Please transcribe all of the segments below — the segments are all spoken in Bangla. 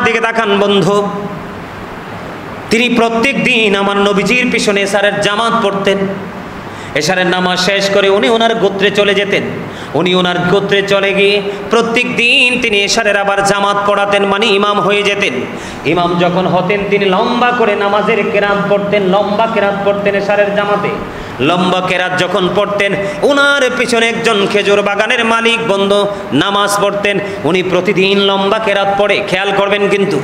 দিকে তাকান বন্ধু, তিনি প্রত্যেক দিন আমার নবীজির পিছনে এশারের জামাত পড়তেন। এশারের নামাজ শেষ করে উনি ওনার গোত্রে চলে যেতেন। উনি ওনার গোত্রে চলে গিয়ে প্রত্যেক দিন তিনি এশারের আবার জামাত পড়াতেন, মানে ইমাম হয়ে যেতেন। ইমাম যখন হতেন তিনি লম্বা করে নামাজের কেরাত পড়তেন, লম্বা কেরাত পড়তেন এশারের জামাতে। লম্বা কেরাত যখন পড়তেন ওনার পিছনে একজন খেজুর বাগানের মালিক বন্ধু নামাজ পড়তেন। উনি প্রতিদিন লম্বা কেরাত পড়ে, খেয়াল করবেন কিন্তু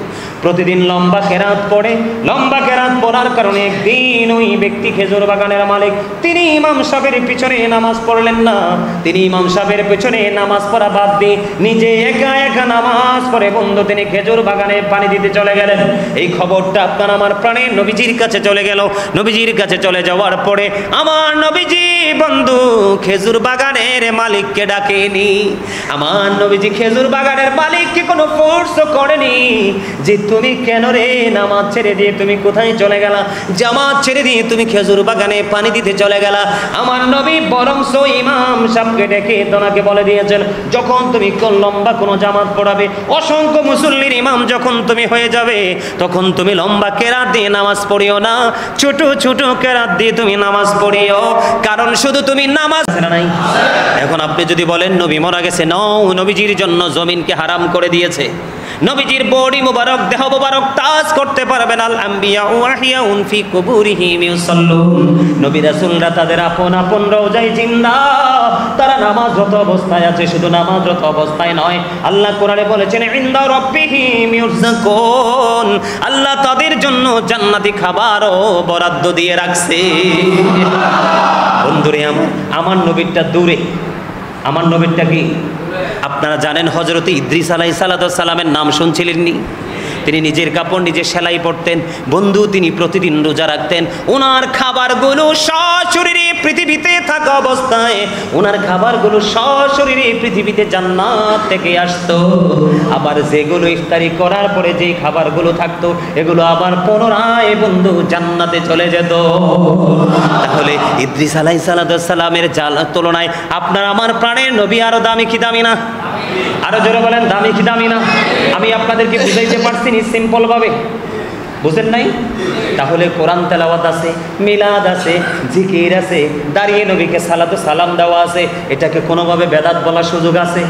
প্রতিদিন লম্বা কেরাত পড়ে। লম্বা কেরাত পড়ার কারণে একদিন ওই ব্যক্তি খেজুর বাগানের মালিক তিনি ইমাম সাহেবের পিছনে নামাজ পড়লেন না। তিনি ইমাম সাহেবের পিছনে নামাজ পড়া বাদ দিয়ে নিজে একা একা নামাজ পড়ে বন্ধু তিনি খেজুর বাগানে পানি দিতে চলে গেলেন। এই খবরটা আপনার আমার প্রাণের নবীজির কাছে চলে গেল। নবীজির কাছে চলে যাওয়ার পরে আমার নবীজি বন্ধু খেজুর বাগানের মালিককে ডাকেনি। আমার নবীজি খেজুর বাগানের মালিককে কোনো ফোর্স করেনি যে তুমি কেন রে নামাজ ছেড়ে দিয়ে তুমি কোথায় চলে গেলা, জামাত ছেড়ে দিয়ে তুমি খেজুর বাগানে পানি দিতে চলে গেলা। আমার নবী বরংস ইমাম সাহেবকে ডেকে তোমাকে বলে দিয়েছেন যখন তুমি লম্বা কোনো জামাত পড়াবে, অসংখ্য মুসল্লির ইমাম যখন তুমি হয়ে যাবে তখন তুমি লম্বা কেরাত দিয়ে নামাজ পড়িও না, ছোট ছোট কেরাত দিয়ে তুমি নামাজ পড়িও, কারণ শুধু তুমি নামাজ নাই। এখন আপনি যদি বলেন নবী মারা গেছে, নাও, নবীজির জন্য জমিনকে হারাম করে দিয়েছে। নবীজির বডি মুবারক দেহ মুবারক তাজ করতে পারবেন। আল আম্বিয়া ওয়াহিয়াউন ফি কুবুরিহিম ইউসাল্লুন, নবী রাসূলরা তাদের আপন আপন রওজায় জিন্দা, তারা নামাজরত অবস্থায় আছে। শুধু নামাজরত অবস্থায় নয়, আল্লাহ কোরআনে বলেছেন ইনদা রাব্বিহিম ইউরযাকুন, আল্লাহ তাদের জন্য জান্নাতি খাবারও বরাদ্দ দিয়ে রাখছে। বন্ধুরে আমার নবীরটা দূরে, আমার নবীরটা কি আপনারা জানেন? হযরত ইদ্রিস আলাইহিস সালামের নাম শুনছিলেননি? তিনি নিজের কাপড় নিজে সেলাই পড়তেন বন্ধু, তিনি প্রতিদিন রোজা রাখতেন। ওনার খাবারগুলো সশরীরে পৃথিবীতে থাকা অবস্থায় ওনার খাবারগুলো সশরীরে পৃথিবীতে জান্নাত থেকে আসতো। আবার যেগুলো ইফতারি করার পরে যে খাবারগুলো থাকতো এগুলো আবার পুনরায় বন্ধু জান্নাতে চলে যেত। তাহলে ইদ্রিস আলাইহিস সালামের তুলনায় আপনার আমার প্রাণের নবী আরো দামি কি দামি না? আরো জোরে বলেন, দামি কি দামি না? আমি আপনাদেরকে বুঝাইতে পারছি নি সিম্পল ভাবে? বুঝেন নাই? তাহলে কোরআন তেলাওয়াত আছে, মিলাদ আছে, জিকির আছে, দাঁড়িয়ে নবীকে সালাতু সালাম দেওয়া আছে, এটাকে কোনোভাবে বেদাত বলার সুযোগ আছে?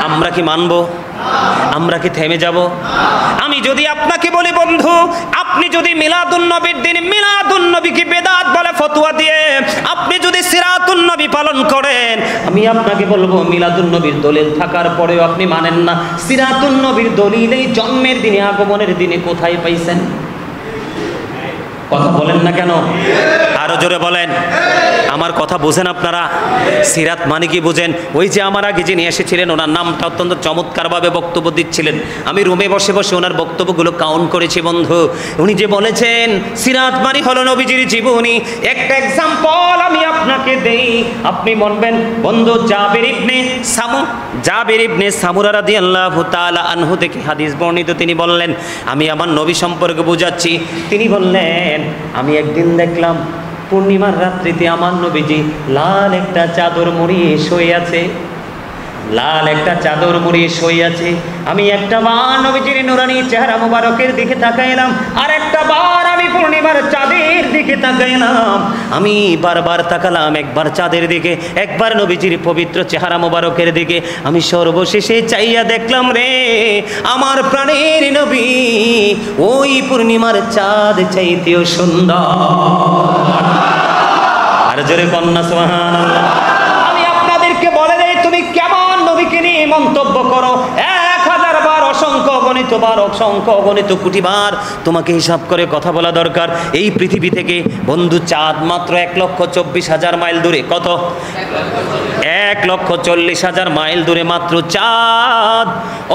আমরা কি মানব? আমরা কি থেমে যাব? আমি যদি আপনাকে বলি বন্ধু, আপনি যদি মিলাদুন নবীর দিন মিলাদুন নবীকে বেদাত বলে ফতোয়া দিয়ে আপনি যদি সিরাতুন নবী পালন করেন, আমি আপনাকে বলবো মিলাদুন নবীর দলিল থাকার পরেও আপনি মানেন না। সিরাতুন নবীর দলিল এই জন্মের দিনে আগমনের দিনে কোথায় পাইছেন? কথা বলেন না কেন? আরো জোরে বলেন। আমার কথা বুঝেন আপনারা? সিরাত মানে কি বুঝেন? ওই যে আমার আগে যিনি এসেছিলেন ওনার নামটা অত্যন্ত চমৎকারভাবে বক্তব্য দিচ্ছিলেন। আমি রুমে বসে বসে ওনার বক্তব্যগুলো কাউন্ট করেছি বন্ধু। উনি যে বলেছেন সিরাত মানে হলো নবীজির জীবনী। একটা এক্সাম্পল আমি আপনাকে দেই, আপনি মানবেন বন্ধু। জাবির ইবনে সামুরা রাদিয়াল্লাহু তাআলা আনহু থেকে হাদিস বর্ণিত। তিনি বললেন আমি আমার নবী সম্পর্কে বুঝাচ্ছি। তিনি বললেন আমি একদিন দেখলাম পূর্ণিমার রাত্রিতে আমার নবীজি লাল একটা চাদর মুড়িয়ে শুয়ে আছে, লাল একটা চাদর মুড়িয়ে শুয়ে আছে। আমি একটা বার নবীজির নুরানি চেহারা মুবারকের দিকে তাকাইলাম, আর একটা বার আমি পূর্ণিমার চাঁদের দিকে তাকাইলাম। আমি বারবার তাকালাম, একবার চাঁদের দিকে, একবার নবীজির পবিত্র চেহারা মুবারকের দিকে। আমি সর্বশেষে চাইয়া দেখলাম রে আমার প্রাণের নবী ওই পূর্ণিমার চাঁদ চাইতেও সুন্দর। আর জোরে কন্যা সুবহানাল্লাহ। আমি আপনাদেরকে বলে দেই তুমি কেমন নবীকে নিয়ে মন্তব্য করো। 1000 বার, অসংখ্য গণিত বার, অসংখ্য গণিত কোটি বার তোমাকে হিসাব করে কথা বলা দরকার। এই পৃথিবী থেকে বন্ধু চাঁদ মাত্র 1,24,000 মাইল দূরে। কত? 1,40,000 মাইল দূরে মাত্র চাঁদ।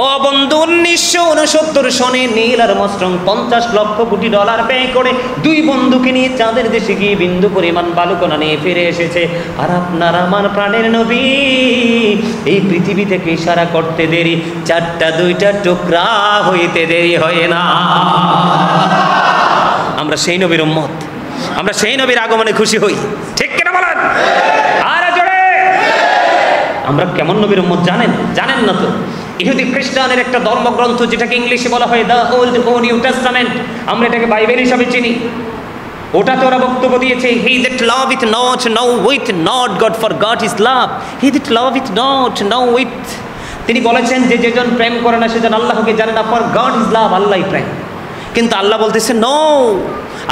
ও বন্ধু 1969 সনে Neil Armstrong 50 lakh crore dollar ব্যয় করে 2 বন্ধুকে নিয়ে চাঁদের দেশে গিয়ে বিন্দু পরিমাণ বালুকণা নিয়ে ফিরে এসেছে। আর আপনার আমার প্রাণের নবী এই পৃথিবী থেকে ইশারা করতে দেরি, 4টা 2টা টুকরা হইতে দেরি হয় না। আমরা সেই নবীর উম্মত, আমরা সেই নবীর আগমনে খুশি হই, ঠিক কিনা বলেন? আর জোরে। আমরা কেমন নবীর উম্মত জানেন? জানেন না তো? ইহুদি খ্রিস্টানের একটা ধর্মগ্রন্থ, যেটাকে ইংলিশে বলা হয় দ্য ওল্ড ও নিউ টেস্টামেন্ট, আমরা এটাকে বাইবেল হিসাবে চিনি। ওটাতে ওরা বক্তব্য দিয়েছে, he that loveth not knoweth not God, for God is love. He that loveth not knoweth, তিনি বলেছেন যে যেজন প্রেম করে না সেজন আল্লাহকে জানে না, ফর গড ইজ লাভ, আল্লাহই প্রেম। কিন্তু আল্লাহ বলতেছে নো,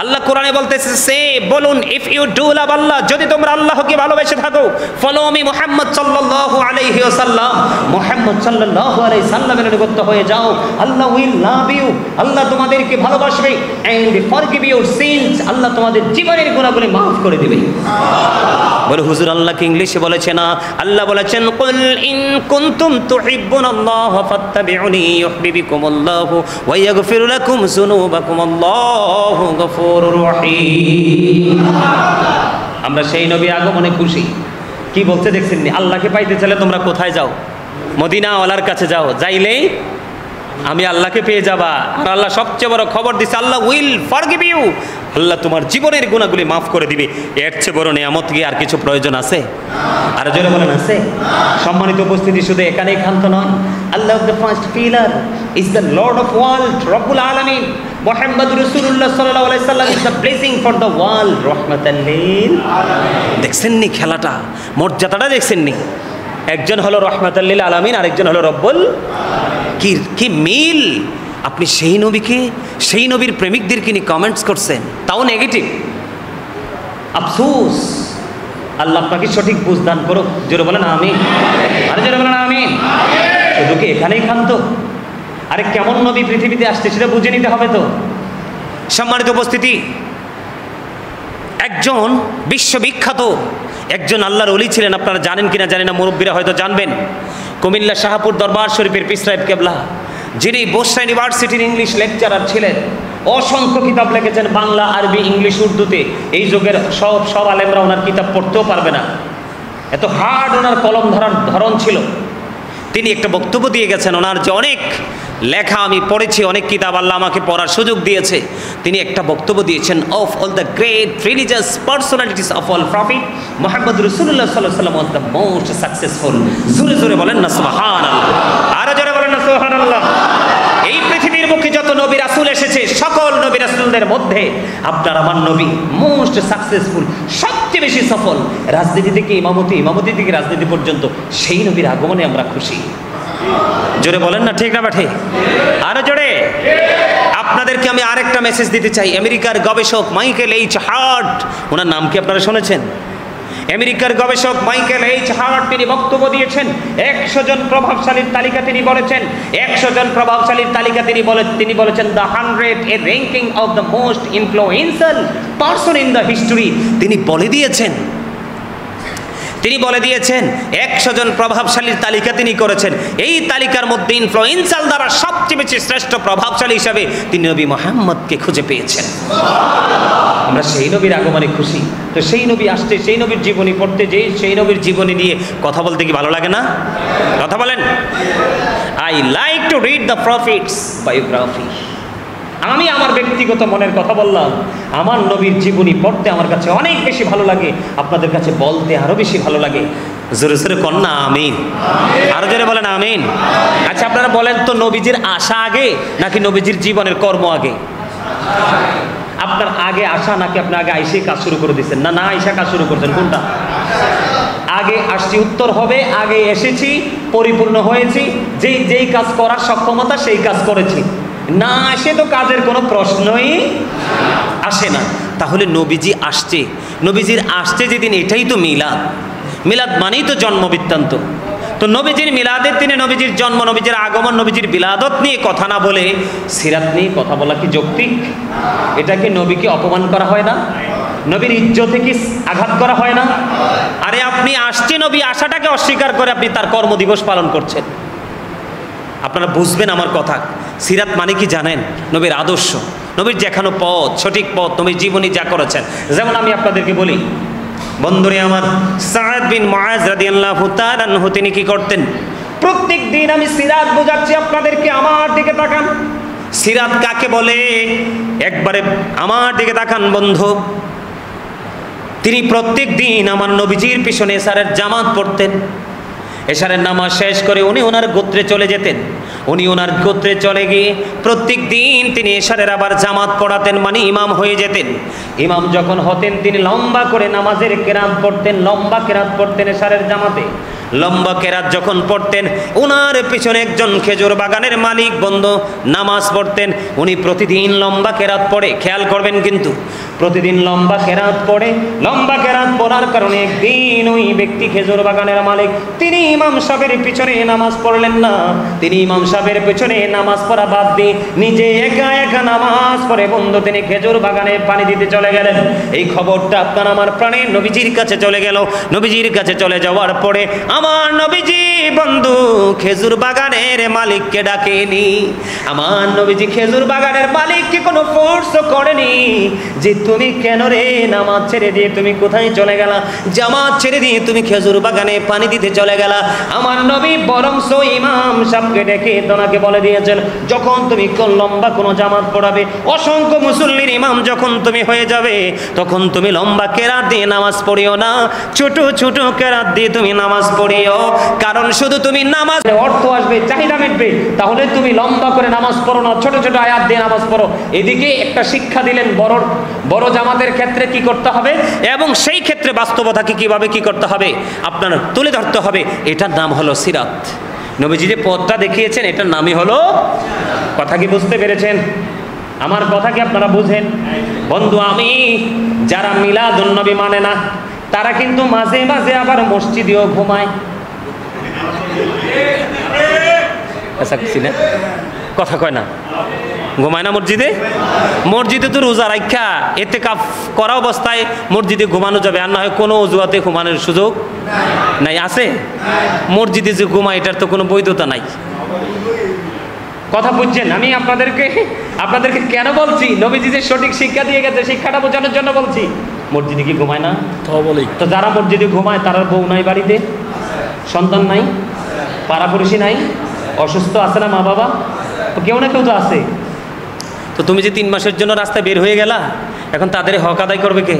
আল্লাহ কোরআনে বলতেছে সে বলুন ইফ ইউ ডু লাভ আল্লাহ, যদি তোমরা আল্লাহকে ভালোবেসে থাকো, ফলো মি মুহাম্মদ সাল্লাল্লাহু আলাইহি ওয়াসাল্লাম, মুহাম্মদ সাল্লাল্লাহু আলাইহি সাল্লামের অনুগত হয়ে যাও, আল্লাহ উইল লাভ ইউ, আল্লাহ তোমাদেরকে ভালোবাসবে, এন্ড ফরগিভ ইউর সিনস, আল্লাহ তোমাদের জীবনের গুনাহগুলি maaf করে দিবে। বলে হুজুর আল্লাহ কি ইংলিশে বলেছে না? আল্লাহ বলেছেন কুল ইন কুনতুম তুহিব্বুনাল্লাহ ফাত্তাবিউনি ইউহিব্বুকুমুল্লাহু ওয়া ইয়াগফির লাকুম যুনুবাকুম, আল্লাহু গফুরুর রহিম। আমরা সেই নবী আগমনে খুশি। কি বলতে দেখছেন নি? আল্লাহকে পাইতে চাইলে তোমরা কোথায় যাও? মদিনা ওয়ালার কাছে যাও, যাইলেই আমি আল্লাহকে পেয়ে যাবা। আর আল্লাহ সবচেয়ে বড় খবর দিছে, আল্লাহ উইল ফরগিভ ইউ, আল্লাহ তোমার জীবনের গুনাহগুলি মাফ করে দিবে। এর চেয়ে বড় নিয়ামত কি আর কিছু প্রয়োজন আছে? আর জোরে বলেন আছে? সম্মানিত উপস্থিতি, শুধু এখানেই ক্ষান্ত নয়, Allah the first pillar is the lord of world, রব্বুল আলামিন মুহাম্মদ রাসূলুল্লাহ সাল্লাল্লাহু আলাইহি সাল্লাম is the blessing for the world, রাহমাতাল লিল। দেখছেন নি খেলাটা, মর্যাদাটা দেখছেন নি? একজন হলো রাহমাতাল লিল আলামিন, আরেকজন হলো রব্বুল। কি মিল! আপনি সেই নবীকে, সেই নবীর প্রেমিকদেরকে নিয়ে কমেন্টস করছেন, তাও নেগেটিভ। আফসোস, আল্লাহ আপনাকে সঠিক বুঝ দান করুক। জোরে বলেন আমিন। আরে জোরে বলেন আমিন। শুধু কি এখানেই ক্ষান্ত? আরে কেমন নবী পৃথিবীতে আসছে সেটা বুঝে নিতে হবে তো। সম্মানিত উপস্থিতি, একজন বিশ্ববিখ্যাত একজন আল্লাহর ওলি ছিলেন, আপনারা জানেন কিনা জানেন না, মুরব্বীরা হয়তো জানবেন। কুমিল্লা শাহপুর দরবার শরীফের পীর সাহেব কেবলা, যিনি বসরা ইউনিভার্সিটির ইংলিশ লেকচারার ছিলেন, অসংখ্য কিতাব লিখেছেন বাংলা, আরবি, ইংলিশ, উর্দুতে। এই যুগের সব আলেমরা ওনার কিতাব পড়তেও পারবে না, এত হার্ড ওনার কলম ধরার ধরন ছিল। তিনি একটা বক্তব্য দিয়ে গেছেন, ওনার যে অনেক লেখা আমি পড়েছি, অনেক কিতাব আল্লাহ আমাকে পড়ার সুযোগ দিয়েছে। তিনি একটা বক্তব্য দিয়েছেন, of all the great religious personalities of all prophet Muhammad রাসূলুল্লাহ সাল্লাল্লাহু আলাইহি ওয়াসাল্লাম ওয়াজ দ্য মোস্ট সাকসেসফুল। জোরে জোরে বলেন না সুবহানাল্লাহ, আরো জোরে বলেন না সুবহানাল্লাহ। এই পৃথিবীর মুখে যত নবী রাসূল এসেছে, সকল নবী রাসূলদের মধ্যে আপনার আমার নবী মোস্ট সাকসেসফুল, সবচেয়ে বেশি সফল। রাজনীতি থেকে ইমামতি থেকে রাজনীতি পর্যন্ত সেই নবীর আগমনে আমরা খুশি। জোরে বলেন না ঠিক না বাঠে? আরো জোরে। আপনাদেরকে আমি আরেকটা মেসেজ দিতে চাই। আমেরিকার গবেষক মাইকেল এইচ হার্ট, ওনার নাম কি আপনারা শুনেছেন? আমেরিকার গবেষক মাইকেল এইচ হার্ট, তিনি বক্তব্য দিয়েছেন 100 জন প্রভাবশালীর তালিকা তিনি বলেছেন, 100 জন প্রভাবশালীর তালিকা তিনি বলেছেন the 100 A ranking of the most influential person in the history. তিনি বলে দিয়েছেন 100 জন প্রভাবশালীর তালিকা তিনি করেছেন। এই তালিকার মধ্যে ইনফ্লুয়েন্সিয়াল দ্বারা সবচেয়ে বেশি শ্রেষ্ঠ প্রভাবশালী হিসাবে তিনি নবী মুহাম্মদকে খুঁজে পেয়েছেন। আমরা সেই নবীর আগমনে খুশি। তো সেই নবী আসতে, সেই নবীর জীবনী পড়তে, সেই নবীর জীবনী নিয়ে কথা বলতে কি ভালো লাগে না? কথা বলেন। I like to read the profits biography. আমি আমার ব্যক্তিগত মনের কথা বললাম, আমার নবীর জীবনী পড়তে আমার কাছে অনেক বেশি ভালো লাগে, আপনাদের কাছে বলতে আরো বেশি ভালো লাগে। জোরে জোরে কন না আমিন। আরো জোরে বলেন আমিন। আচ্ছা আপনারা বলেন তো, নবীজির আশা আগে নাকি নবীজির জীবনের কর্ম আগে? আপনার আগে আসা নাকি আপনি আগে আইসে কাজ শুরু করে দিচ্ছেন? না আইসা কাজ শুরু করছেন, কোনটা? আগে আসছি, উত্তর হবে আগে এসেছি, পরিপূর্ণ হয়েছি, যেই কাজ করার সক্ষমতা সেই কাজ করেছি। না আসে তো কাজের কোনো প্রশ্নই আসে না। তাহলে নবীজি আসছে, নবীজির আসছে যেদিন, এটাই তো মিলাদ। মিলাদ মানেই তো জন্ম বৃত্তান্ত। তো নবীজির মিলাদের দিনে নবীজির জন্ম, নবীজির আগমন, নবীজির বিলাদত নিয়ে কথা না বলে সিরাত নিয়ে কথা বলা কি যৌক্তিক? এটাকে নবীকে অপমান করা হয় না? নবীর ইজ্জতে কি আঘাত করা হয় না? আরে আপনি আসছে, নবী আসাটাকে অস্বীকার করে আপনি তার কর্মদিবস পালন করছেন। আপনারা বুঝবেন আমার কথা। সিরাত মানে কি জানেন? নবীর আদর্শ, নবীর দেখানো পথ, সঠিক পথ, নবীর জীবনী যা করেছেন। যেমন আমি আপনাদেরকে বলি, বন্ধুরে আমার, সাদ বিন মুআজ রাদিয়াল্লাহু তাআলা আনহু তিনি কি করতেন? প্রত্যেক দিন আমি সিরাত বোঝাচ্ছি আপনাদেরকে, আমার দিকে তাকান। সিরাত কাকে বলে? একবারে আমার দিকে তাকান বন্ধু। তিনি প্রত্যেক দিন আমার নবীজির পিছনে সারের জামাত পড়তেন। এশারের নামাজ শেষ করে উনি ওনার গোত্রে চলে যেতেন। উনি ওনার গোত্রে চলে গিয়ে প্রত্যেক দিন তিনি এশারের আবার জামাত পড়াতেন, মানে ইমাম হয়ে যেতেন। ইমাম যখন হতেন তিনি লম্বা করে নামাজের কেরাত পড়তেন, লম্বা কেরাত পড়তেন এশারের জামাতে। লম্বা কেরাত যখন পড়তেন ওনার পিছনে একজন খেজুর বাগানের মালিক বন্ধু নামাজ পড়তেন। উনি প্রতিদিন লম্বা কেরাত পড়ে, খেয়াল করবেন কিন্তু প্রতিদিন লম্বা কেরাত পড়ে। লম্বা কেরাত পড়ার কারণে একদিন ওই ব্যক্তি খেজুর বাগানের মালিক তিনি ইমাম সাহেবের পিছনে নামাজ পড়লেন না। তিনি ইমাম সাহেবের পিছনে নামাজ পড়া বাদ দিয়ে নিজে একা একা নামাজ পড়ে বন্ধু তিনি খেজুর বাগানে পানি দিতে চলে গেলেন। এই খবরটা আপনার আমার প্রাণের নবীজির কাছে চলে গেল। নবীজির কাছে চলে যাওয়ার পরে আমার নবীজি বন্ধু খেজুর বাগানের মালিককে ডাকেনি। আমার নবীজি খেজুর বাগানের মালিককে কোনো ফোর্স করেনি যে তুমি কেন রে নামাজ ছেড়ে দিয়ে তুমি কোথায় চলে গেলা, জামাত ছেড়ে দিয়ে তুমি খেজুর বাগানে পানি দিতে চলে গেলা। আমার নবী বরংস ইমাম সাহেবকে ডেকে তোমাকে বলে দিয়েছেন যখন তুমি লম্বা কোনো জামাত পড়াবে, অসংখ্য মুসল্লির ইমাম যখন তুমি হয়ে যাবে তখন তুমি লম্বা কেরাত দিয়ে নামাজ পড়িও না, ছোট ছোট কেরাত দিয়ে তুমি নামাজ পড়িও। কারণ শুধু তুমি নামাজ অর্থ আসবে, চাহিদা মিটবে, তাহলে তুমি লম্বা করে নামাজ পড়ো না, ছোট ছোট আয়াত দিয়ে নামাজ পড়ো। এদিকে একটা শিক্ষা দিলেন বড় জামাতের ক্ষেত্রে কি করতে হবে এবং সেই ক্ষেত্রে বাস্তবতাকে কিভাবে কি করতে হবে আপনার তুলে ধরতে হবে। এটার নাম হলো সিরাত। নবীজি যে পথটা দেখিয়েছেন এটার নামই হলো, কথা কি বুঝতে পেরেছেন? আমার কথা কি আপনারা বুঝেন? বন্ধু আমি যারা মিলাদুন নবী মানে না তারা কিন্তু মাঝে মাঝে আবার মসজিদেও ঘুমায়। কথা কয় না, ঘুমায় না মসজিদে? মসজিদে তো রোজা রাখা এতে কাফ করা অবস্থায় মসজিদে ঘুমানো যাবে, আর না হয় কোনো অজুহাতে ঘুমানোর সুযোগ নাই। আছে মসজিদে যে ঘুমায় এটার তো কোনো বৈধতা নাই। কথা বুঝছেন? আমি আপনাদেরকে কেন বলছি, নবীজি যে সঠিক শিক্ষা দিয়ে গেছে শিক্ষাটা বোঝানোর জন্য বলছি। মসজিদে কি ঘুমায় না? তো যারা মসজিদে ঘুমায় তার বউ নাই, বাড়িতে সন্তান নাই, পাড়াপড়শি নাই, অসুস্থ আছে না মা বাবা, তো কেউ না কেউ তো আছে। তো তুমি যে 3 মাসের জন্য রাস্তায় বের হয়ে গেলা, এখন তাদের হক আদায় করবে কে?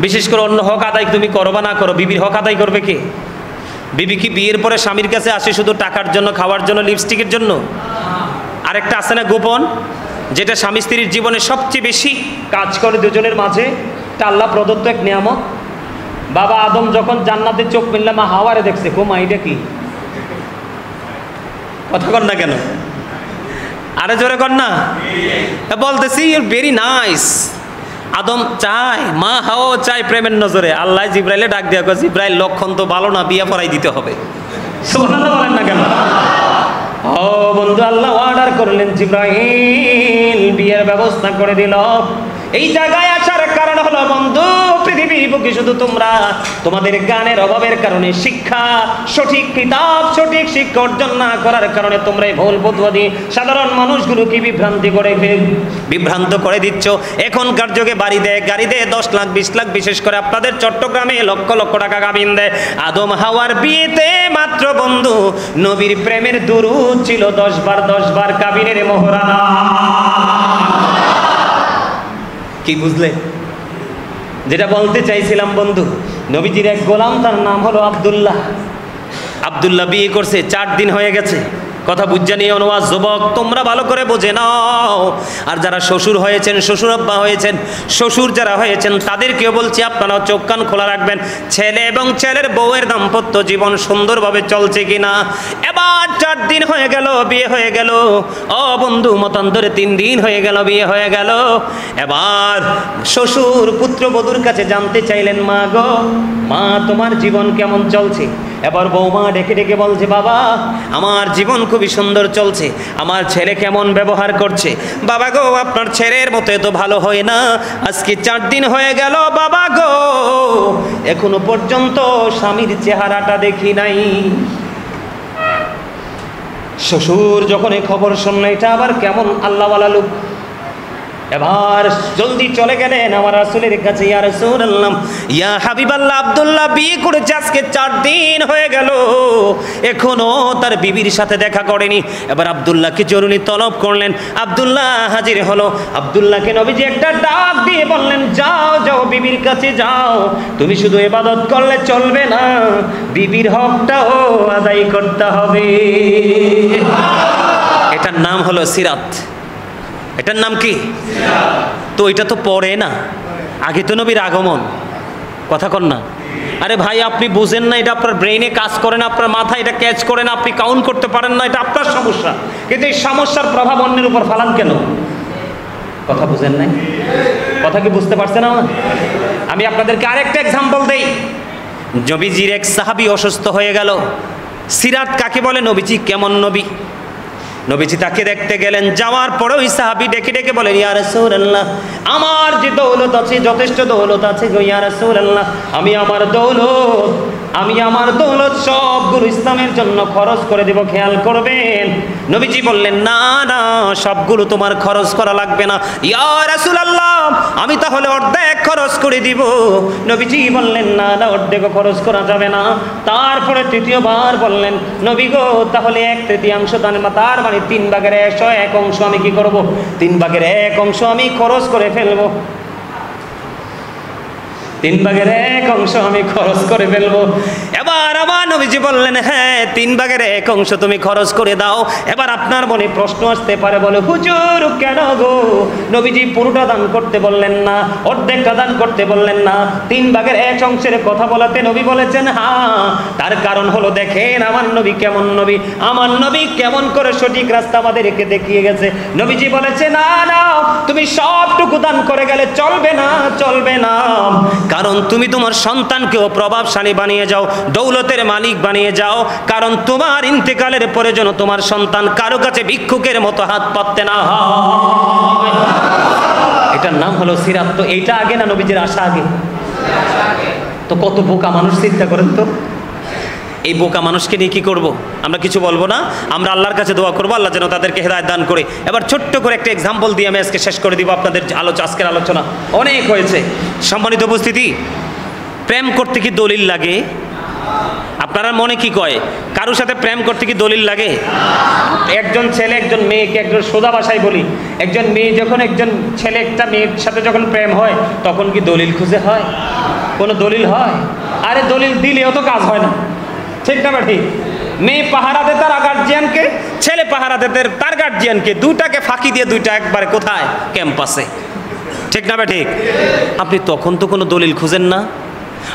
বিশেষ করে অন্য হক আদায় তুমি করো বা না করো, বিবির হক আদায় করবে কে? বিবি কি বিয়ের পরে স্বামীর কাছে আসে শুধু টাকার জন্য, খাওয়ার জন্য, লিপস্টিকের জন্য? আরেকটা আছে না গোপন, যেটা স্বামী স্ত্রীর জীবনে সবচেয়ে বেশি কাজ করে দুজনের মাঝে, এটা আল্লাহ প্রদত্ত এক নিয়ামত। বাবা আদম যখন জান্নাতে চোখ মিললে মা হাওয়ারে দেখছে, মা এটা কি? কথা কর না কেন? আরে জোরে কর না। বলতেছি ইউর ভেরি নাইস। আদম চায়, মা হাও চায় প্রেমের নজরে। আল্লাহ জিব্রাইলে ডাক দিয়া কয় জিব্রাইল লক্ষণ তো ভালো না, বিয়া পড়াই দিতে হবে। সুবহানাল্লাহ বলেন না কেন? ও বন্ধু আল্লাহ অর্ডার করলেন, জিব্রাইল বিয়ের ব্যবস্থা করে দিল। এই জায়গায় আসার কারণ হলো বন্ধু পৃথিবীর বুকে শুধু তোমাদের জ্ঞানের অভাবের কারণে, শিক্ষা সঠিক কিতাব সঠিক শিক্ষা অর্জন না করার কারণে তোমরা এই ভুল বুদ্ধি সাধারণ মানুষগুলোকে বিভ্রান্ত করে দিচ্ছ। এখনকার যুগে বাড়ি দেয়, গাড়ি দেয় 10 লাখ 20 লাখ, বিশেষ করে আপনাদের চট্টগ্রামে লক্ষ লক্ষ টাকা কাবিন দেয়। আদম হাওয়ার বিয়েতে মাত্র বন্ধু নবীর প্রেমের দুরূদ ছিল 10 বার কাবিনের মোহরানা। কি বুঝলে? যেটা বলতে চাইছিলাম বন্ধু, নবীজির এক গোলাম তার নাম হলো আব্দুল্লাহ বিয়ে করছে, 4 দিন হয়ে গেছে। কথা বুঝা নিয়ে অনুবাদ যুবক তোমরা ভালো করে বুঝে নাও। আর যারা শ্বশুর হয়েছেন, শ্বশুর আব্বা হয়েছেন, শ্বশুর যারা হয়েছেন তাদেরকেও বলছি আপনারাও চোখ কান খোলা রাখবেন। ছেলে এবং ছেলের বউয়ের দাম্পত্য জীবন সুন্দরভাবে চলছে কিনা। এবার 4 দিন হয়ে গেল বিয়ে হয়ে গেল, ও বন্ধু মতান্তরে 3 দিন হয়ে গেল বিয়ে হয়ে গেল। এবার শ্বশুর পুত্রবধূর কাছে জানতে চাইলেন, মা গো মা তোমার জীবন কেমন চলছে? এবার বৌমা ডেকে ডেকে বলছে, বাবা আমার জীবন খুবই সুন্দর চলছে, আমার ছেলে কেমন ব্যবহার করছে? বাবা গো আপনার ছেলের মতো এত ভালো হয় না, আজকে 4 দিন হয়ে গেল বাবা গো এখনো পর্যন্ত স্বামীর চেহারাটা দেখি নাই। শ্বশুর যখন এই খবর শুনল, এটা আবার কেমন আল্লাহওয়ালা লোক, এবার জলদি চলে গেলেন আমার রাসূলের কাছে। ইয়া রাসূলুল্লাহ, ইয়া হাবিবাল্লাহ, আব্দুল্লাহ বিয়ে করেছে আজকে 4 দিন হয়ে গেল, এখনো তার বিবির সাথে দেখা করেনি। এবার আব্দুল্লাহকে জরুরি তলব করলেন। আব্দুল্লাহ হাজির হলো। আব্দুল্লাহকে নবীজি একটা ডাক দিয়ে বললেন, যাও যাও বিবির কাছে যাও, তুমি শুধু ইবাদত করলে চলবে না, বিবির হকটাও আদায় করতে হবে। এটার নাম হলো সিরাত। এটার নাম কি? তো এটা তো পরে না, আগে তো নবীর আগমন। কথা কন না? আরে ভাই আপনি বুঝেন না, এটা আপনার ব্রেইনে কাজ করে না, আপনার মাথায় এটা ক্যাচ করে না, আপনি কাউন্ট করতে পারেন না, এটা আপনার সমস্যা। কিন্তু এই সমস্যার প্রভাব অন্যের উপর ফালান কেন? কথা বুঝেন নাই? কথা কি বুঝতে পারছেন না? আমি আপনাদেরকে আরেকটা এক্সাম্পল দেই। নবীজির এক সাহাবী অসুস্থ হয়ে গেল। সিরাত কাকে বলে? নবীজি কেমন নবী? নবীজি তাকে দেখতে গেলেন। যাওয়ার পরে ওই সাহাবী ডেকে ডেকে বলেন, ইয়া রাসূলুল্লাহ, আমার যে দৌলত আছে, যথেষ্ট দৌলত আছে গো ইয়া রাসূলুল্লাহ, আমি আমার দৌলত সবগুলো ইসলামের জন্য খরচ করে দেব, খেয়াল করবেন। নবীজি বললেন, না না, সবগুলো তোমার খরচ করা লাগবে না ইয়া রাসূলুল্লাহ, আমি তাহলে অর্ধেক খরচ করে দিব। নবীজি বললেন, না না, অর্ধেক খরচ করা যাবে না। তারপরে তৃতীয়বার বললেন, নবী গো, তাহলে 1/3 দান, তার মানে 3/1 অংশ আমি কি করব? 3/1 অংশ আমি খরচ করে ফেলবো। 3/1 অংশ আমি খরচ করে ফেলবো। এবার আমার নবীজি বললেন, হ্যাঁ 3/1 অংশ তুমি খরচ করে দাও। এবার আপনার মনে প্রশ্ন আসতে পারে, বলে হুজুর কেন গো নবীজি পুরোটা দান করতে বললেন না, অর্ধেকটা দান করতে বললেন না, 3/1 অংশের কথা বলাতে নবী বলেছেন? হ্যাঁ, তার কারণ হলো দেখেন আমার নবী কেমন নবী, আমার নবী কেমন করে সঠিক রাস্তা আমাদেরকে দেখিয়ে গেছে। নবীজি বলেছে, না না, তুমি সবটুকু দান করে গেলে চলবে না, চলবে না, কারণ তুমি তোমার সন্তানকেও প্রভাবশালী বানিয়ে যাও, দৌলতের মালিক বানিয়ে যাও, কারণ তোমার ইন্তেকালের পরে যেন তোমার সন্তান কারো কাছে ভিক্ষুকের মতো হাত পাততে না হয়। এটার নাম হলো সিরাত। তো এইটা আগে না নবীজির আশা আগে? তো কত বোকা মানুষ, চিন্তা করেন তো। এই বোকা মানুষকে নিয়ে কি করব? আমরা কিছু বলবো না, আমরা আল্লাহর কাছে দোয়া করবো আল্লাহ যেন তাদেরকে হেদায়েত দান করে। এবার ছোট্ট করে একটা এক্সাম্পল দিয়ে আমি আজকে শেষ করে দিব। আপনাদের আজকের আলোচনা অনেক হয়েছে। সম্মানিত উপস্থিতি, প্রেম করতে কি দলিল লাগে? আপনারা মনে কি কয়, কারোর সাথে প্রেম করতে কি দলিল লাগে? একজন ছেলে একজন মেয়েকে, একজন সোজা ভাষায় বলি, একজন মেয়ে যখন একজন ছেলে একটা মেয়ের সাথে যখন প্রেম হয়, তখন কি দলিল খুঁজে হয়? কোনো দলিল হয়? আরে দলিল দিলেও তো কাজ হয় না, ঠিক না ঠিক? মেয়ে পাহারা দে তার গার্জিয়ানকে, ছেলে পাহারা দে তার গার্জিয়ানকে, দুটাকে ফাঁকি দিয়ে দুইটা একবারে কোথায়? ক্যাম্পাসে, ঠিক না ঠিক? আপনি তখন তো কোনো দলিল খুঁজেন না।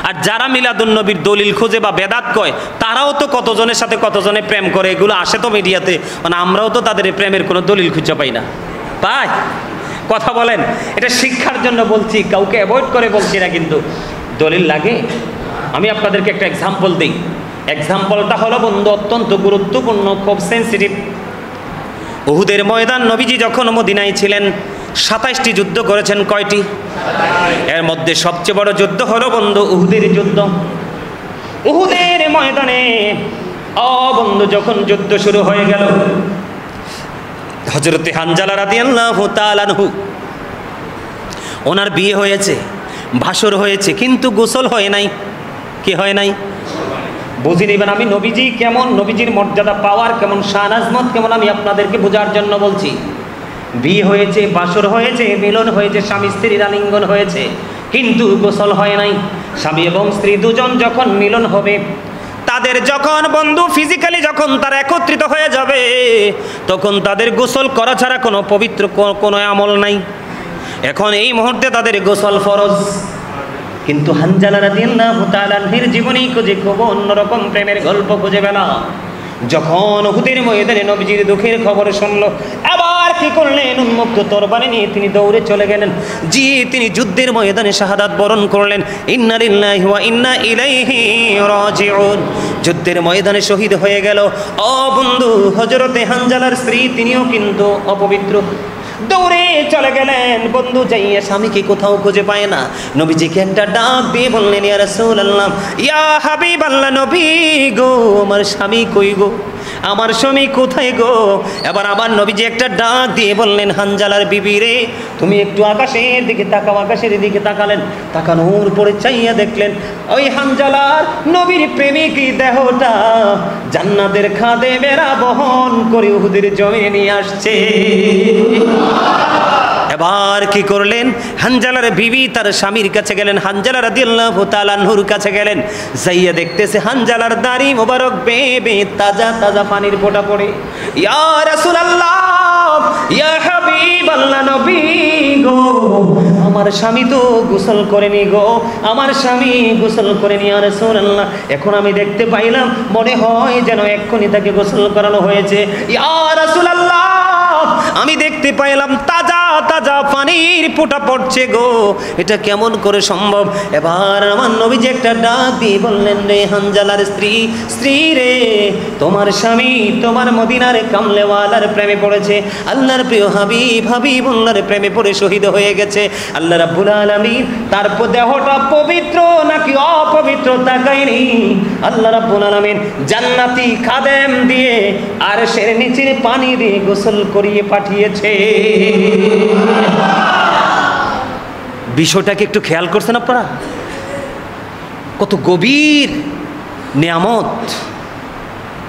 আর যারা মিলাদুন্নবীর দলিল খোঁজে বা বেদাত কয়, তারাও তো কতজনের সাথে কতজনে প্রেম করে, এগুলো আসে তো মিডিয়াতে, মানে আমরাও তো তাদের প্রেমের কোনো দলিল খুঁজে পাই না। পাই? কথা বলেন। এটা শিক্ষার জন্য বলছি, কাউকে অ্যাভয়েড করে বলছি না, কিন্তু দলিল লাগে। আমি আপনাদেরকে একটা এক্সাম্পল দিই। এক্সাম্পলটা হলো বন্ধু অত্যন্ত গুরুত্বপূর্ণ, খুব সেন্সিটিভ। উহুদের ময়দান, নবীজি যখন মদিনায় ছিলেন 27টি যুদ্ধ করেছেন। কয়টি? এর মধ্যে সবচেয়ে বড় যুদ্ধ হলো বন্ধু উহুদের যুদ্ধ। উহুদের ময়দানে বন্ধু যখন যুদ্ধ শুরু হয়ে গেল, হযরতে হানজালা রাদিয়াল্লাহু তাআলা আনহু, ওনার বিয়ে হয়েছে, ভাসর হয়েছে, কিন্তু গোসল হয় নাই। কি হয় নাই? বুঝে নেবেন আমি নবীজি কেমন, নবীজির মর্যাদা পাওয়ার কেমন, শান আজমত কেমন, আমি আপনাদেরকে বোঝার জন্য বলছি। বিয়ে হয়েছে, বাসর হয়েছে, মিলন হয়েছে, স্বামী স্ত্রীর আলিঙ্গন হয়েছে, কিন্তু গোসল হয় নাই। স্বামী এবং স্ত্রী দুজন যখন মিলন হবে, তাদের যখন বন্ধু ফিজিক্যালি যখন তারা একত্রিত হয়ে যাবে, তখন তাদের গোসল করা ছাড়া কোনো পবিত্র কোনো আমল নাই। এখন এই মুহূর্তে তাদের গোসল ফরজ। কিন্তু হানজালা রাদিয়াল্লাহু তাআলা আনহুর জীবনী খুঁজে খুব অন্যরকম প্রেমের গল্প খুঁজে পেলাম। যখন উহুদের ময়দানে নবীজির দুঃখের খবর শুনল, আবার কি করলেন? উন্মুক্ত তরবারি নিয়ে তিনি দৌড়ে চলে গেলেন। জি, তিনি যুদ্ধের ময়দানে শাহাদাত বরণ করলেন। ইন্না লিল্লাহি ওয়া ইন্না ইলাইহি রাজিউন। যুদ্ধের ময়দানে শহীদ হয়ে গেল। বন্ধু, হযরতে হানজালার স্ত্রী, তিনিও কিন্তু অপবিত্র। দৌড়ে চলে গেলেন। বন্ধু যাইয়া স্বামীকে কোথাও খুঁজে পায় না। নবীজিকে একটা ডাক দিয়ে বললেন, ইয়া রাসূলুল্লাহ, ইয়া হাবিবাল্লাহ, নবী গো, আমার স্বামী কই গো, আমার স্বামী কোথায় গো? এবার আবার নবীজি একটা ডাক দিয়ে বললেন, হানজালার বিবি রে, তুমি একটু আকাশের দিকে তাকাও। আকাশের দিকে তাকালেন, তাকানোর পরে চাইয়া দেখলেন ওই হানজালার নবীর প্রেমিক দেহটা জান্নাতের খাদেমেরা বহন করে উহুদের জমিনে নিয়ে আসছে। এবার কি করলেন? হানজালার বিবি তার স্বামীর কাছে গেলেন, হানজালা রাদিয়াল্লাহু তাআলা আনহুর কাছে গেলেন। যাইয়া দেখতেছে হানজালার দাড়ি মোবারক বেয়ে বেয়ে তাজা তাজা পানির ফোঁটা পড়ে। ইয়া রাসূলুল্লাহ, ইয়া হাবিবাল্লাহ, নবী গো, আমার স্বামী তো গোসল করেনি গো, আমার স্বামী গোসল করেনি। ইয়া রাসূলুল্লাহ, এখন আমি দেখতে পাইলাম, মনে হয় যেন এক্ষুনি তাকে গোসল করানো হয়েছে। ইয়া রাসূলুল্লাহ, আমি দেখতে পাইলাম তাজা তাজা পানির ফোঁটা পড়ছে গো, এটা কেমন করে সম্ভব? এবার আমার নবীজি একটা ডাক দিয়ে বললেন, রে হানজালার স্ত্রী রে, তোমার স্বামী তোমার মদিনার কামলেওয়ালার প্রেমে পড়েছে। আল্লাহর প্রিয় হাবিবুল্লাহর প্রেমে পড়ে শহীদ হয়ে গেছে। আল্লাহ রাব্বুল আলামিন তার দেহটা পবিত্র নাকি অপবিত্র তাকায়নি। আল্লাহ রাব্বুল আলামিন জান্নাতি খাদেম দিয়ে আর সের নিচের পানি দিয়ে গোসল করিয়ে পাঠিয়েছে। বিষয়টাকে একটু খেয়াল করছেন আপনারা? কত গভীর নিয়ামত।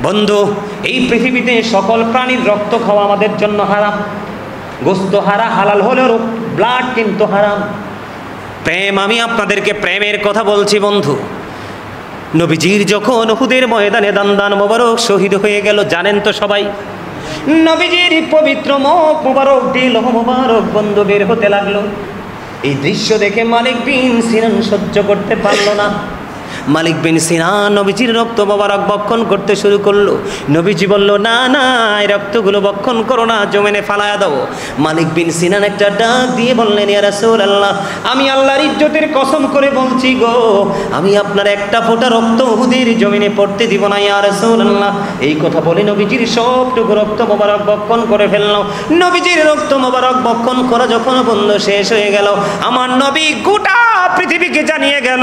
বন্ধু, এই পৃথিবীতে সকল প্রাণীর রক্ত খাওয়া আমাদের জন্য হারাম, গোস্ত হালাল হলেও ব্লাড কিন্তু হারাম। প্রেম, আমি আপনাদেরকে প্রেমের কথা বলছি বন্ধু। নবীজির যখন উহুদের ময়দানে দান মোবারক শহীদ হয়ে গেল, জানেন তো সবাই, নবীজির পবিত্র মুখ মোবারক দিল মোবারক বন্ধু বের হতে লাগলো। এই দৃশ্য দেখে মালিক বিন সিনান সহ্য করতে পারলো না। মালিক বিন সিনান নবীজির রক্ত মোবারক বক্ষণ করতে শুরু করলো। নবীজি বলল, না না, এই রক্তগুলো বক্ষণ করো না, জমিনে ফালায়া দাও। মালিক বিন সিনান একটা ডাক দিয়ে বললেন, ইয়া রাসূলুল্লাহ, আমি আল্লাহর ইজ্জতের কসম করে বলছি গো, আমি আপনার একটা ফোঁটা রক্ত উহুদের জমিনে পড়তে দিব না ইয়া রাসূলুল্লাহ। এই কথা বলে নবীজির সবটুকু রক্ত মোবারক বক্ষণ করে ফেললো। নবীজির রক্ত মোবারক বক্ষণ করা যখন বন্ধ শেষ হয়ে গেল, আমার নবী গোটা পৃথিবীকে জানিয়ে গেল,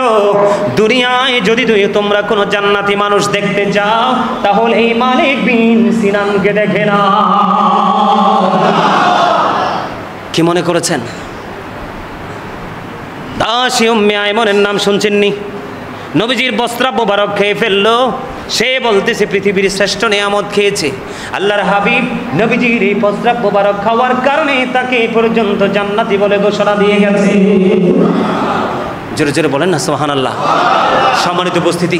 দুনিয়ায় যদি তোমরা কোনো জান্নাতি মানুষ দেখতে যাও, তাহলে এই মালিক বিন সিনানকে দেখে না। কি মনে করেছেন? দাসী উম্মে আয়মনের নাম শুনছেননি? নবীজির বস্ত্রাব মোবারক খেয়ে ফেললো। সে বলতেছে পৃথিবীর শ্রেষ্ঠ নিয়ামত খেয়েছে। আল্লাহর হাবিব নবীজির এই বস্ত্রাব মোবারক খাওয়ার কারণে তাকে পর্যন্ত জান্নাতি বলে ঘোষণা দিয়ে গেছে। জোরে জোরে বলেন না সুবহানাল্লাহ। সম্মানিত উপস্থিতি,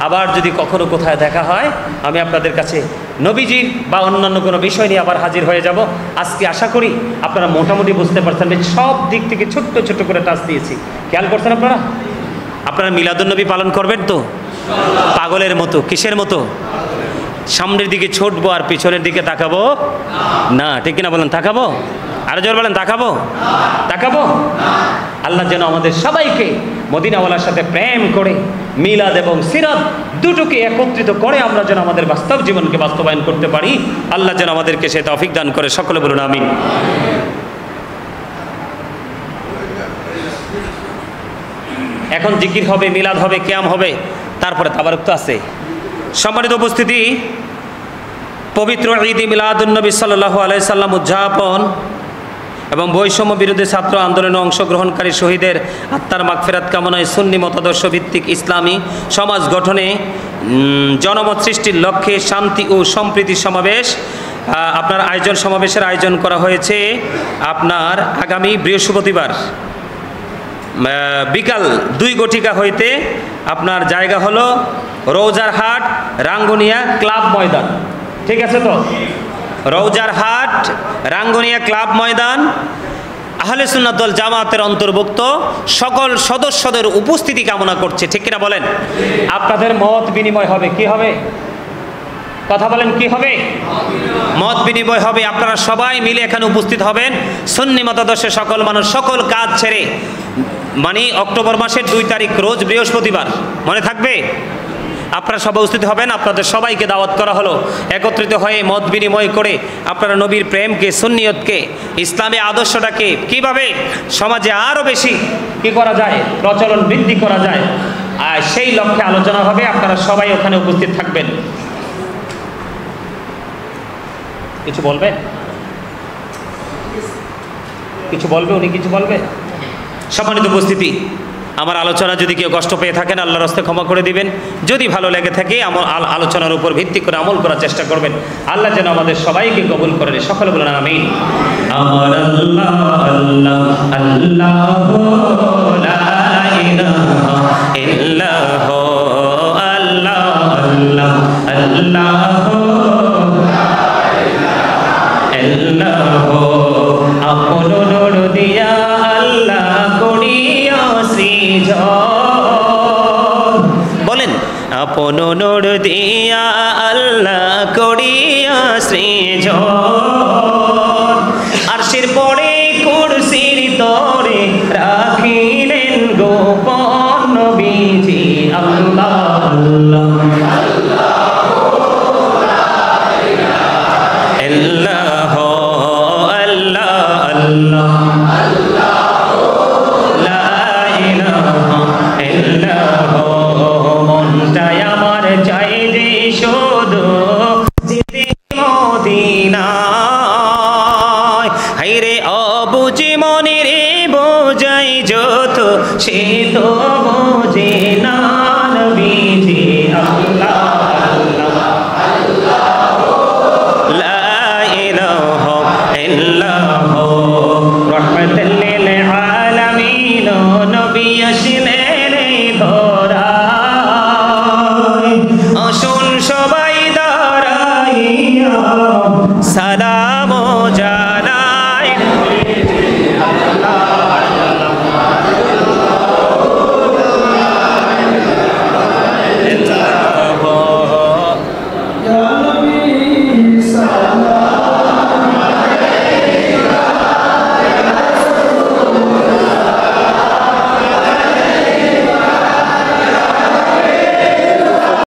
আবার যদি কখনো কোথায় দেখা হয়, আমি আপনাদের কাছে নবীজির বা অন্যান্য কোনো বিষয় নিয়ে আবার হাজির হয়ে যাব। আজকে আশা করি আপনারা মোটামুটি বুঝতে পারছেন, সব দিক থেকে ছোট্ট ছোট্ট করে টাচ দিয়েছি। খেয়াল করছেন আপনারা? আপনারা মিলাদুন্নবী পালন করবেন তো পাগলের মতো? কিসের মতো? সামনের দিকে ছুটবো আর পিছনের দিকে তাকাবো না, ঠিক কিনা বলেন? তাকাবো? আরো জোর বলেন, তাকাবো? তাকাবো? আল্লাহ যেন আমাদের সবাইকে মদিনাওয়ালার সাথে প্রেম করে মিলাদ এবং সিরাত দুটোকে একত্রিত করে আমরা যেন আমাদের বাস্তব জীবনকে বাস্তবায়ন করতে পারি। আল্লাহ যেন আমাদেরকে সে তৌফিক দান করে। সকলে বলুন আমিন। এখন জিকির হবে, মিলাদ হবে, কিয়াম হবে, তারপরে তাবারুক তো আছে। সম্মানিত উপস্থিতি, পবিত্র ঈদ মিলাদুন্নবী সাল্লাল্লাহু আলাইহি সাল্লাম উদযাপন এবং বৈষম্য বিরোধী ছাত্র আন্দোলনে অংশগ্রহণকারী শহীদের আত্মার মাগফিরাত কামনায় সুন্নি মতাদর্শ ভিত্তিক ইসলামী সমাজ গঠনে জনমত সৃষ্টির লক্ষ্যে শান্তি ও সম্প্রীতি সমাবেশ আপনার সমাবেশের আয়োজন করা হয়েছে আপনার আগামী বৃহস্পতিবার বিকাল 2 ঘটিকা হইতে। আপনার জায়গা হলো রৌজারহাট রাঙ্গুনিয়া ক্লাব ময়দান। ঠিক আছে তো? রৌজারহাট রাঙ্গুনিয়া ক্লাব ময়দান। আহলে সুন্নাত ওয়াল জামাতের অন্তর্ভুক্ত সকল সদস্যদের উপস্থিতি কামনা করছে। ঠিক কিনা বলেন? আপনাদের মত বিনিময় হবে। কি হবে? কথা বলেন, কি হবে? মত বিনিময় হবে। আপনারা সবাই মিলে এখানে উপস্থিত হবেন। সুন্নি মতাদর্শের সকল মানুষ সকল কাজ ছেড়ে, মানে অক্টোবর মাসের 2 তারিখ রোজ বৃহস্পতিবার, মনে থাকবে? আপনারা সবাই উপস্থিত হবেন। আপনাদের সবাইকে দাওয়াত করা হলো একত্রিত হয়ে মত বিনিময় করে আপনারা নবীর প্রেমকে, সুন্নিয়তকে, ইসলামী আদর্শটাকে কিভাবে সমাজে আরও বেশি কি করা যায়, প্রচলন বৃদ্ধি করা যায়, আর সেই লক্ষ্যে আলোচনা হবে। আপনারা সবাই ওখানে উপস্থিত থাকবেন। কিছু বলবে? কিছু বলবে? উনি কিছু বলবে? সম্মানিত উপস্থিতি, আমার আলোচনা যদি কেউ কষ্ট পেয়ে থাকেন আল্লাহর রাস্তায় ক্ষমা করে দিবেন। যদি ভালো লেগে থাকে আমার আলোচনার উপর ভিত্তি করে আমল করার চেষ্টা করবেন। আল্লাহ যেন আমাদের সবাইকে কবুল করেন। সকলে বলেন আমিন। আমার আল্লাহ আল্লাহ আল্লাহ লা ইলাহা ইল্লাল্লাহ আল্লাহ আল্লাহ আল্লাহ আপন নূর দিয়া আল্লাহ করিয়া সৃজন। বলেন, আপন নূর দিয়া আল্লাহ করিয়া সৃজন। আরশের পরে কুরসির তরে রাখিলেন গোপন নবীজি। আল্লাহ আল্লাহ মনটাই আমার চাই যে শুধু যেতে মদিনায়। হায়রে অবুঝে মনে রে বোঝাই যত সে তো বোঝে না নবীজি।